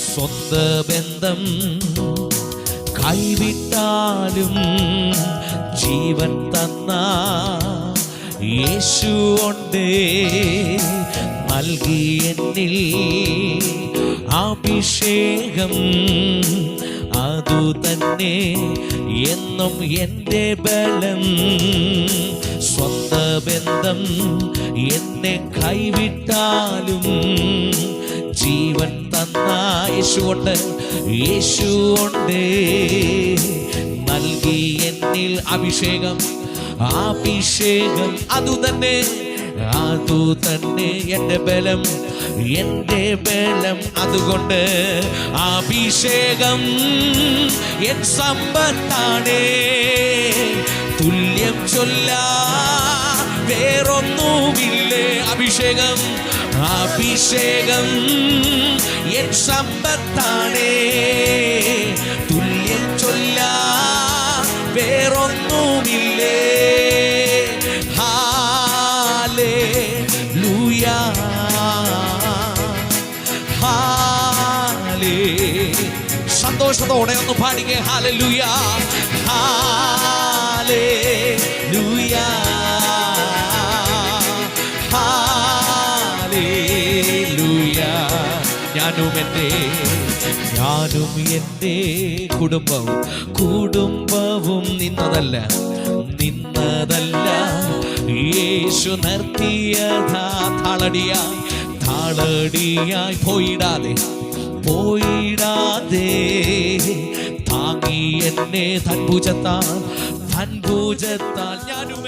സ്വന്ത ബന്ധം കൈവിട്ടാലും ജീവൻ തന്ന യേശു ഉണ്ട്. നൽകി എന്നിൽ അഭിഷേകം, അതു തന്നെ എന്നും എൻ്റെ ബലം. സ്വന്ത ബന്ധം എന്നെ കൈവിട്ടാലും ജീവൻ തന്ന യേശുണ്ട്, യേശുണ്ട്. നൽകി എന്നിൽ അഭിഷേകം, അഭിഷേകം അതു തന്നെ, അതു തന്നെ എൻ്റെ ബലം, എൻ്റെ ബലം. അതുകൊണ്ട് അഭിഷേകം എൻ സമ്പത്താണേ, തുല്യം ചൊല്ലാ വേറൊന്നുമില്ലേ. അഭിഷേകം, അഭിഷേകം എൻ സമ്പത്താണേ, തുല്യം ചൊല്ലാ വേറൊന്നുമില്ലേ. ഹല്ലേലൂയ, സന്തോഷത്തോടെ ഒന്ന് പാടിക്കേ. Hallelujah, hallelujah, hallelujah. ഞാനും എൻ്റെ കുടുംബവും നിന്നതല്ല, യേശു നിർത്തിയതാ. താളടിയായി പോയിടാതെ താങ്ങി എന്നെ തൻഭുജത്താൽ ഞാനും